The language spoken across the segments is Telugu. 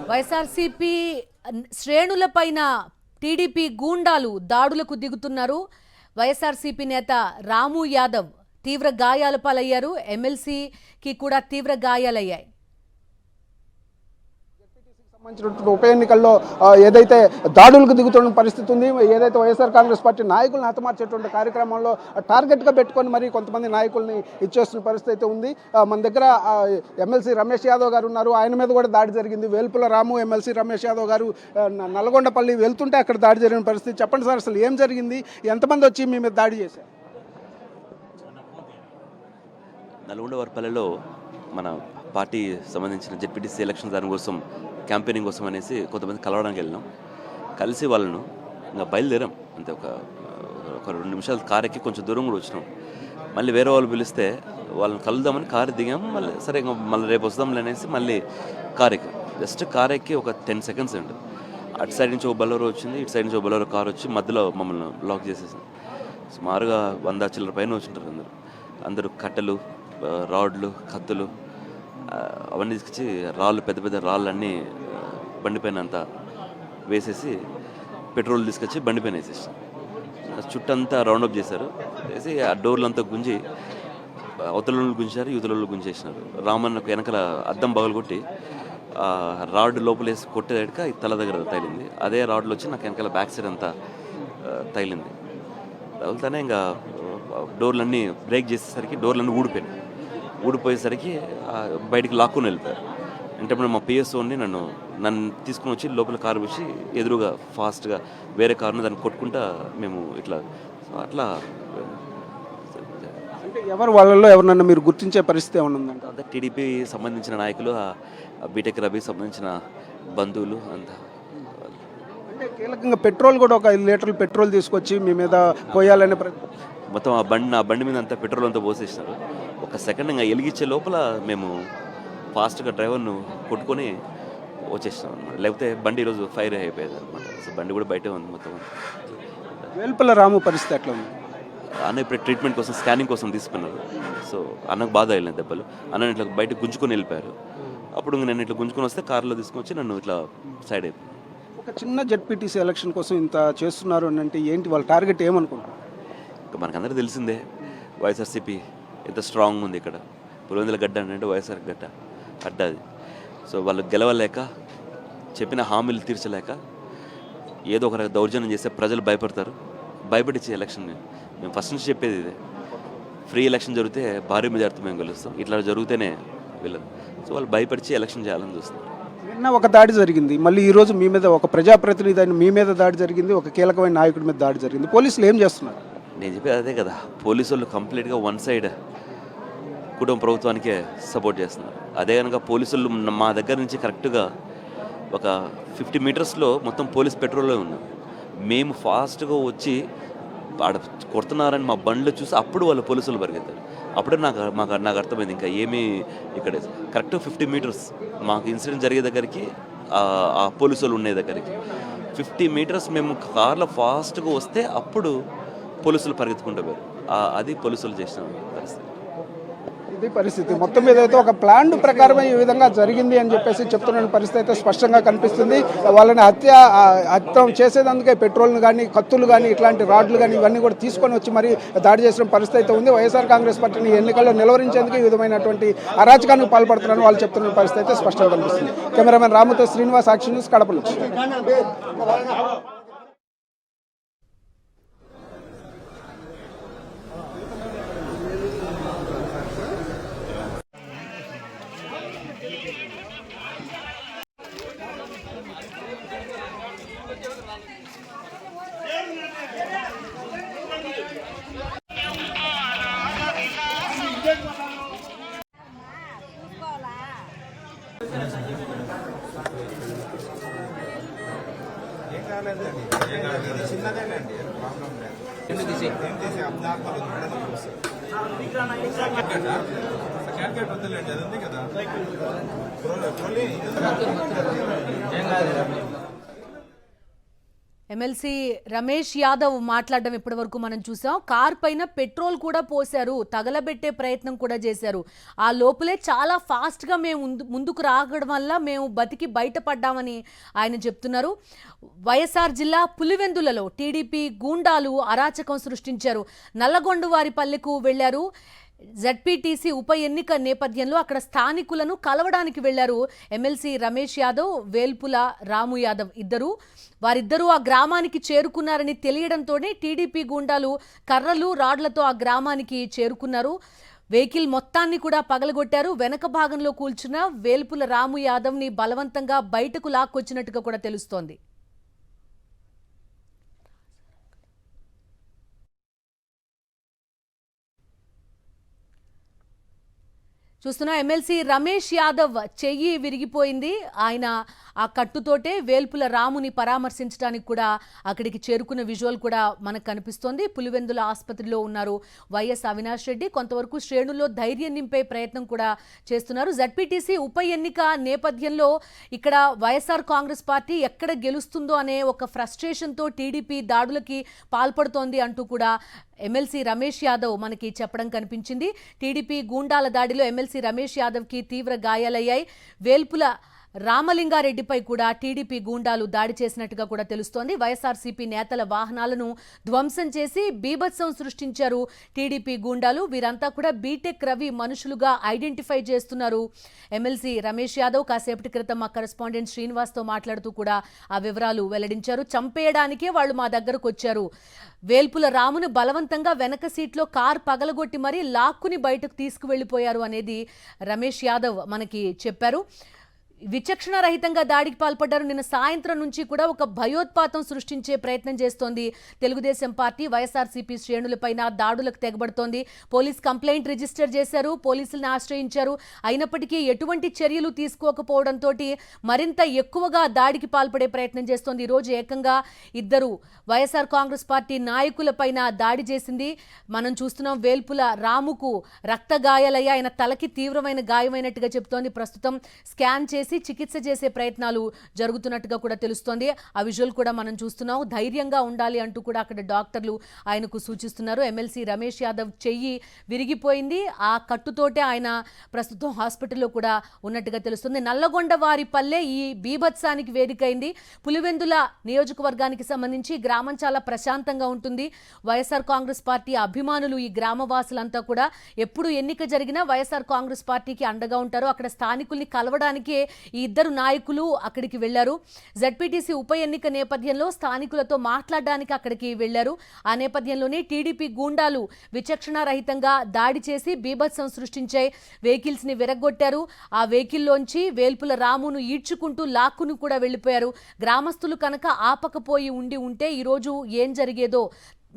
వైఎస్ఆర్సీపీ శ్రేణులపైన టీడీపీ గూండాలు దాడులకు దిగుతున్నారు. వైఎస్ఆర్సీపీ నేత రాము యాదవ్ తీవ్ర గాయాల పాలయ్యారు. ఎమ్మెల్సీకి కూడా తీవ్ర గాయాలయ్యాయి. సంబంధించినటువంటి ఉప ఎన్నికల్లో ఏదైతే దాడులకు దిగుతున్న పరిస్థితి ఉంది, ఏదైతే వైఎస్ఆర్ కాంగ్రెస్ పార్టీ నాయకులను హతమార్చేటువంటి కార్యక్రమంలో టార్గెట్గా పెట్టుకొని మరి కొంతమంది నాయకుల్ని ఇచ్చేస్తున్న పరిస్థితి అయితే ఉంది. మన దగ్గర ఎమ్మెల్సీ రమేష్ యాదవ్ గారు ఉన్నారు. ఆయన మీద కూడా దాడి జరిగింది. వేల్పుల రాము ఎమ్మెల్సీ రమేష్ యాదవ్ గారు నల్గొండపల్లి వెళ్తుంటే అక్కడ దాడి జరిగిన పరిస్థితి. చెప్పండి సార్, అసలు ఏం జరిగింది? ఎంతమంది వచ్చి మీ మీద దాడి చేశారు? నల్గొండవరపల్లిలో మన పార్టీ సంబంధించిన జెడ్పీటీసీ ఎలక్షన్ దాని కోసం క్యాంపెయినింగ్ కోసం అనేసి కొంతమంది కలవడానికి వెళ్ళినాం. కలిసి వాళ్ళను ఇంకా బయలుదేరాం. అంతే ఒక 2 నిమిషాలు కారు ఎక్కి కొంచెం దూరం కూడా వచ్చినాం. మళ్ళీ వేరే వాళ్ళు పిలిస్తే వాళ్ళని కలుద్దామని కారు దిగాము. మళ్ళీ సరే ఇంకా మళ్ళీ రేపు వస్తాంలే అనేసి మళ్ళీ కారు ఎక్కాం. జస్ట్ కారు ఎక్కి ఒక 10 సెకండ్స్ అండి. అటు సైడ్ నుంచి ఒక బలరో వచ్చింది, ఇటు సైడ్ నుంచి ఒక బలరో కారు వచ్చి మధ్యలో మమ్మల్ని లాక్ చేసేసాం. సుమారుగా 100 చిల్లర పైన వచ్చింటారు అందరూ కట్టెలు, రాడ్లు, కత్తులు అవన్నీ తీసుకొచ్చి పెద్ద పెద్ద రాళ్ళన్నీ బండిపైన అంతా వేసేసి పెట్రోల్ తీసుకొచ్చి బండిపైన వేసేసాం. చుట్టంతా రౌండప్ చేశారు. వేసి ఆ డోర్లంతా గుంజి అవతల గుంజారు, యువతల గుంజేసినారు. రామన్నకు వెనకాల అద్దం పగలగొట్టి రాడ్ లోపలేసి కొట్టేదాక ఈ తల దగ్గర తగిలింది. అదే రాడ్లు వచ్చి నాకు వెనకాల బ్యాక్ సైడ్ అంతా తగిలింది. తగులుతానే ఇంకా డోర్లన్నీ బ్రేక్ చేసేసరికి డోర్లన్నీ ఊడిపోయేసరికి బయటికి లాక్కుని వెళ్ళిపోయారు. అంటే మా పిఎస్ఓని నన్ను తీసుకుని వచ్చి లోపల కారు వచ్చి ఎదురుగా ఫాస్ట్గా వేరే కారుని దాన్ని కొట్టుకుంటా మేము ఇట్లా అట్లా. అంటే ఎవరు వాళ్ళలో ఎవరినన్నా మీరు గుర్తించే పరిస్థితి ఏమన్నా ఉందంటే? అంతా టీడీపీ సంబంధించిన నాయకులు, బీటెక్ రవికి సంబంధించిన బంధువులు అంతా. అంటే కీలకంగా పెట్రోల్ కూడా ఒక 5 లీటర్లు పెట్రోల్ తీసుకొచ్చి మీ మీద పోయాలనే మొత్తం ఆ బండి మీద అంతా పెట్రోల్ అంతా పోసేసినారు. ఒక సెకండ్ ఇంకా వెలిగించే లోపల మేము ఫాస్ట్గా డ్రైవర్ను కొట్టుకొని వచ్చేసినాం అనమాట. లేకపోతే బండి ఈరోజు ఫైర్ అయిపోయేది అనమాట. సో బండి కూడా బయటే ఉంది మొత్తం. వేల్పుల రాము పరిస్థితి ఎట్లా ఉంది? అన్న ఇప్పుడు ట్రీట్మెంట్ కోసం స్కానింగ్ కోసం తీసుకున్నారు. సో అన్నకు బాధ వెళ్ళిన దెబ్బలు. అన్న ఇట్లా బయటకు గుంజుకొని వెళ్ళిపోయారు. అప్పుడు నేను ఇట్లా గుంజుకొని వస్తే కారులో తీసుకొచ్చి నన్ను ఇట్లా సైడ్ అయిపోయింది. ఒక చిన్న జెడ్పీటీసీ ఎలక్షన్ కోసం ఇంత చేస్తున్నారు అని అంటే ఏంటి వాళ్ళ టార్గెట్ ఏమనుకుంటున్నారు? మనకందరికీ తెలిసిందే వైఎస్ఆర్సీపీ ఎంత స్ట్రాంగ్ ఉంది. ఇక్కడ పులివెందుల గడ్డ అంటే వైఎస్ఆర్ గడ్డ అది. సో వాళ్ళు గెలవలేక, చెప్పిన హామీలు తీర్చలేక ఏదో ఒక దౌర్జన్యం చేస్తే ప్రజలు భయపడతారు. భయపడిచ్చే ఎలక్షన్ మేము ఫస్ట్ నుంచి చెప్పేది ఇదే. ఫ్రీ ఎలక్షన్ జరిగితే భారీ మెజార్టీ మేము గెలుస్తాం. ఇట్లా జరిగితేనే వెళ్ళదు. సో వాళ్ళు భయపడిచి ఎలక్షన్ చేయాలని చూస్తున్నారు. నిన్న ఒక దాడి జరిగింది, మళ్ళీ ఈరోజు మీ మీద ఒక ప్రజాప్రతినిధి అని మీ మీద దాడి జరిగింది, ఒక కీలకమైన నాయకుడి మీద దాడి జరిగింది. పోలీసులు ఏం చేస్తున్నారు? నేను చెప్పేది అదే కదా, పోలీసు వాళ్ళు కంప్లీట్గా వన్ సైడ్ కుటుంబ ప్రభుత్వానికే సపోర్ట్ చేస్తున్నారు. అదే కనుక పోలీసులు మా దగ్గర నుంచి కరెక్ట్గా ఒక 50 మీటర్స్లో మొత్తం పోలీస్ పెట్రోల్లో ఉన్నారు. మేము ఫాస్ట్గా వచ్చి ఆడ కొడుతున్నారని మా బండ్లు చూసి అప్పుడు వాళ్ళు పోలీసులు పరిగెత్తారు. అప్పుడే నాకు అర్థమైంది ఇంకా ఏమీ ఇక్కడ కరెక్ట్ 50 మీటర్స్ మాకు ఇన్సిడెంట్ జరిగే దగ్గరికి ఆ పోలీసులు ఉండే దగ్గరికి 50 మీటర్స్ మేము కార్లో ఫాస్ట్గా వస్తే అప్పుడు పోలీసులు పరిగెత్తుకుంటూ పోయారు. అది పోలీసులు చేసిన పరిస్థితి. ఇది పరిస్థితి మొత్తం మీద అయితే ఒక ప్లాన్ ప్రకారమే ఈ విధంగా జరిగింది అని చెప్పేసి చెప్తున్న పరిస్థితి అయితే స్పష్టంగా కనిపిస్తుంది. వాళ్ళని హత్య చేసేందుకే పెట్రోల్ను కానీ, కత్తులు కానీ, ఇట్లాంటి రాడ్లు కానీ ఇవన్నీ కూడా తీసుకొని వచ్చి మరి దాడి చేసిన పరిస్థితి అయితే ఉంది. వైఎస్ఆర్ కాంగ్రెస్ పార్టీని ఎన్నికల్లో నిలవరించేందుకు ఈ విధమైనటువంటి అరాచకానికి పాల్పడుతున్నారని వాళ్ళు చెప్తున్న పరిస్థితి అయితే స్పష్టంగా కనిపిస్తుంది. కెమెరామెన్ రాముతో శ్రీనివాస్, సాక్షి న్యూస్, కడప నుంచి. ఎమ్మెల్సీ రమేష్ యాదవ్ మాట్లాడడం ఇప్పటి వరకు మనం చూసాం. కార్ పైన పెట్రోల్ కూడా పోశారు, తగలబెట్టే ప్రయత్నం కూడా చేశారు. ఆ లోపలే చాలా ఫాస్ట్గా మేము ముందుకు రావడం వల్ల మేము బతికి బయటపడ్డామని ఆయన చెప్తున్నారు. వైఎస్ఆర్ జిల్లా పులివెందులలో టీడీపీ గూండాలు అరాచకం సృష్టించారు. నల్లగొండవారిపల్లెకు వెళ్లారు. జెడ్పీటీసీ ఉప ఎన్నిక నేపథ్యంలో అక్కడ స్థానికులను కలవడానికి వెళ్లారు ఎమ్మెల్సీ రమేష్ యాదవ్, వేల్పుల రాము యాదవ్ వారిద్దరూ ఆ గ్రామానికి చేరుకున్నారని తెలియడంతోనే టీడీపీ గూండాలు కర్రలు రాడ్లతో ఆ గ్రామానికి చేరుకున్నారు. వెహికల్ మొత్తాన్ని కూడా పగలగొట్టారు. వెనక భాగంలో కూల్చున్న వేల్పుల రాము యాదవ్ని బలవంతంగా బయటకు లాక్కొచ్చినట్టుగా కూడా తెలుస్తోంది. చూస్తున్నా ఎమ్మెల్సీ రమేష్ యాదవ్ చెయ్యి విరిగిపోయింది. ఆయన ఆ కట్టుతోటే వేల్పుల రాముని పరామర్శించడానికి కూడా అక్కడికి చేరుకున్న విజువల్ కూడా మనకు కనిపిస్తోంది. పులివెందుల ఆసుపత్రిలో ఉన్నారు వైఎస్ అవినాష్ రెడ్డి. కొంతవరకు శ్రేణుల్లో ధైర్యం నింపే ప్రయత్నం కూడా చేస్తున్నారు. జెడ్పీటీసీ ఉప ఎన్నిక నేపథ్యంలో ఇక్కడ వైఎస్ఆర్ కాంగ్రెస్ పార్టీ ఎక్కడ గెలుస్తుందో అనే ఒక ఫ్రస్ట్రేషన్తో టీడీపీ దాడులకి పాల్పడుతోంది అంటూ కూడా ఎమ్మెల్సీ రమేష్ యాదవ్ మనకి చెప్పడం కనిపించింది. టీడీపీ గూండాల దాడిలో ఎమ్మెల్సీ రమేష్ యాదవ్కి తీవ్ర గాయాలయ్యాయి. వేల్పుల రామలింగారెడ్డిపై కూడా టీడీపీ గూండాలు దాడి చేసినట్టుగా కూడా తెలుస్తోంది. వైఎస్ఆర్సీపీ నేతల వాహనాలను ధ్వంసం చేసి బీభత్సం సృష్టించారు టీడీపీ గూండాలు. వీరంతా కూడా బీటెక్ రవి మనుషులుగా ఐడెంటిఫై చేస్తున్నారు ఎమ్మెల్సీ రమేష్ యాదవ్. కాసేపటి క్రితం మా కరెస్పాండెంట్ శ్రీనివాస్తో మాట్లాడుతూ కూడా ఆ వివరాలు వెల్లడించారు. చంపేయడానికే వాళ్ళు మా దగ్గరకు వచ్చారు. వేల్పుల రామును బలవంతంగా వెనక సీట్లో కార్ పగలగొట్టి మరీ లాక్కుని బయటకు తీసుకువెళ్లిపోయారు అనేది రమేష్ యాదవ్ మనకి చెప్పారు. విచక్షణ రహితంగా దాడికి పాల్పడ్డారు. నిన్న సాయంత్రం నుంచి కూడా ఒక భయోత్పాతం సృష్టించే ప్రయత్నం చేస్తోంది తెలుగుదేశం పార్టీ. వైఎస్ఆర్సీపీ శ్రేణులపైన దాడులకు తెగబడుతోంది. పోలీస్ కంప్లైంట్ రిజిస్టర్ చేశారు, పోలీసులను ఆశ్రయించారు. అయినప్పటికీ ఎటువంటి చర్యలు తీసుకోకపోవడంతో మరింత ఎక్కువగా దాడికి పాల్పడే ప్రయత్నం చేస్తోంది. ఈరోజు ఏకంగా ఇద్దరు వైఎస్ఆర్ కాంగ్రెస్ పార్టీ నాయకులపైన దాడి చేసింది. మనం చూస్తున్నాం వేల్పుల రాముకు రక్త గాయాలయ్యి ఆయన తలకి తీవ్రమైన గాయమైనట్టుగా చెప్తోంది. ప్రస్తుతం స్కాన్ చేసి చికిత్స చేసే ప్రయత్నాలు జరుగుతున్నట్టుగా కూడా తెలుస్తోంది. ఆ విజువల్ కూడా మనం చూస్తున్నాం. ధైర్యంగా ఉండాలి అంటూ కూడా అక్కడ డాక్టర్లు ఆయనకు సూచిస్తున్నారు. ఎమ్మెల్సీ రమేష్ యాదవ్ చెయ్యి విరిగిపోయింది. ఆ కట్టుతోటే ఆయన ప్రస్తుతం హాస్పిటల్లో కూడా ఉన్నట్టుగా తెలుస్తుంది. నల్లగొండవారిపల్లె ఈ బీభత్సానికి వేదికైంది. పులివెందుల నియోజకవర్గానికి సంబంధించి గ్రామం చాలా ప్రశాంతంగా ఉంటుంది. వైఎస్ఆర్ కాంగ్రెస్ పార్టీ అభిమానులు ఈ గ్రామవాసులంతా కూడా ఎప్పుడు ఎన్నిక జరిగినా వైఎస్ఆర్ కాంగ్రెస్ పార్టీకి అండగా ఉంటారు. అక్కడ స్థానికుల్ని కలవడానికే ఈ ఇద్దరు నాయకులు అక్కడికి వెళ్లారు. జెడ్పీటీసీ ఉప ఎన్నిక నేపథ్యంలో స్థానికులతో మాట్లాడడానికి అక్కడికి వెళ్లారు. ఆ నేపథ్యంలోనే టీడీపీ గూండాలు విచక్షణ రహితంగా దాడి చేసి బీభత్సం సృష్టించాయి. వెహికల్స్ ని విరగ్గొట్టారు. ఆ వెహికల్లోంచి వేల్పుల రామును ఈడ్చుకుంటూ లాక్కును కూడా వెళ్లిపోయారు. గ్రామస్తులు కనుక ఆపకపోయి ఉంటే ఈరోజు ఏం జరిగేదో,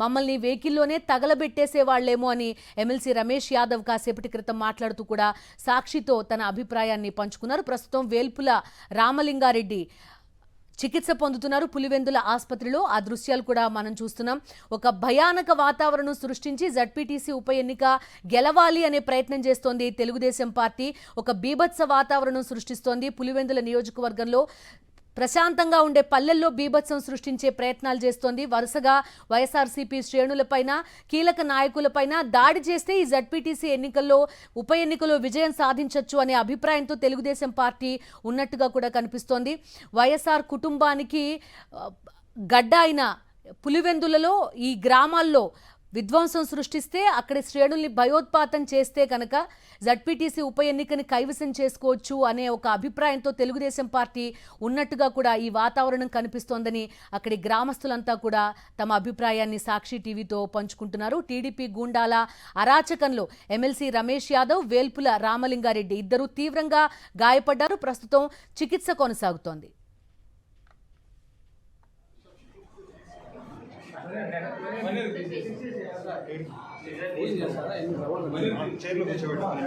మమ్మల్ని వెహికల్లోనే తగలబెట్టేసే వాళ్లేమో అని ఎమ్మెల్సీ రమేష్ యాదవ్ కాసేపటి క్రితం మాట్లాడుతూ కూడా సాక్షితో తన అభిప్రాయాన్ని పంచుకున్నారు. ప్రస్తుతం వేల్పుల రామలింగారెడ్డి చికిత్స పొందుతున్నారు పులివెందుల ఆసుపత్రిలో. ఆ దృశ్యాలు కూడా మనం చూస్తున్నాం. ఒక భయానక వాతావరణం సృష్టించి జెడ్పీటీసీ ఉప ఎన్నిక గెలవాలి అనే ప్రయత్నం చేస్తోంది తెలుగుదేశం పార్టీ. ఒక బీభత్స వాతావరణం సృష్టిస్తోంది. పులివెందుల నియోజకవర్గంలో ప్రశాంతంగా ఉండే పల్లెల్లో బీభత్సం సృష్టించే ప్రయత్నాలు చేస్తోంది. వరుసగా వైఎస్ఆర్సీపీ శ్రేణులపైన, కీలక నాయకులపైన దాడి చేస్తే ఈ జెడ్పీటీసీ ఉప ఎన్నికలో విజయం సాధించొచ్చు అనే అభిప్రాయంతో తెలుగుదేశం పార్టీ ఉన్నట్టుగా కూడా కనిపిస్తోంది. వైఎస్ఆర్ కుటుంబానికి గడ్డ అయిన పులివెందులలో ఈ గ్రామాల్లో విధ్వంసం సృష్టిస్తే, అక్కడి శ్రేణుల్ని భయోత్పాతం చేస్తే కనుక జెడ్పీటీసీ ఉప ఎన్నికని కైవసం చేసుకోవచ్చు అనే ఒక అభిప్రాయంతో తెలుగుదేశం పార్టీ ఉన్నట్టుగా కూడా ఈ వాతావరణం కనిపిస్తోందని అక్కడి గ్రామస్తులంతా కూడా తమ అభిప్రాయాన్ని సాక్షి టీవీతో పంచుకుంటున్నారు. టీడీపీ గూండాల అరాచకంలో ఎమ్మెల్సీ రమేష్ యాదవ్, వేల్పుల రామలింగారెడ్డి ఇద్దరు తీవ్రంగా గాయపడ్డారు. ప్రస్తుతం చికిత్స కొనసాగుతోంది. చైర్లో కూర్చోబెట్టుకోండి.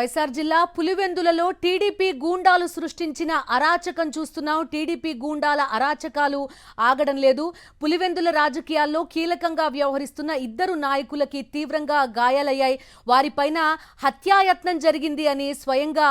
వైఎస్ఆర్ జిల్లా పులివెందులలో టీడీపీ గూండాలు సృష్టించిన అరాచకం చూస్తున్నాం. టీడీపీ గూండాల అరాచకాలు ఆగడం లేదు. పులివెందుల రాజకీయాల్లో కీలకంగా వ్యవహరిస్తున్న ఇద్దరు నాయకులకి తీవ్రంగా గాయాలయ్యాయి. వారిపైన హత్యాయత్నం జరిగింది అని స్వయంగా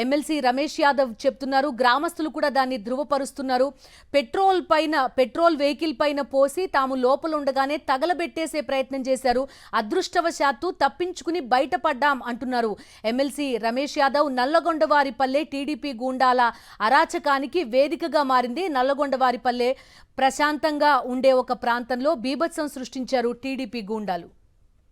ఎమ్మెల్సీ రమేష్ యాదవ్ చెప్తున్నారు. గ్రామస్తులు కూడా దాన్ని ధృవపరుస్తున్నారు. పెట్రోల్ వెహికల్ పైన పోసి తాము లోపల ఉండగానే తగలబెట్టేసే ప్రయత్నం చేశారు. అదృష్టవశాత్తు తప్పించుకుని బయటపడ్డాం అంటున్నారు ఎమ్మెల్సీ రమేష్ యాదవ్. నల్లగొండవారిపల్లె టీడీపీ గూండాల అరాచకానికి వేదికగా మారింది. నల్లగొండవారిపల్లె ప్రశాంతంగా ఉండే ఒక ప్రాంతంలో బీభత్సం సృష్టించారు టీడీపీ గూండాలు.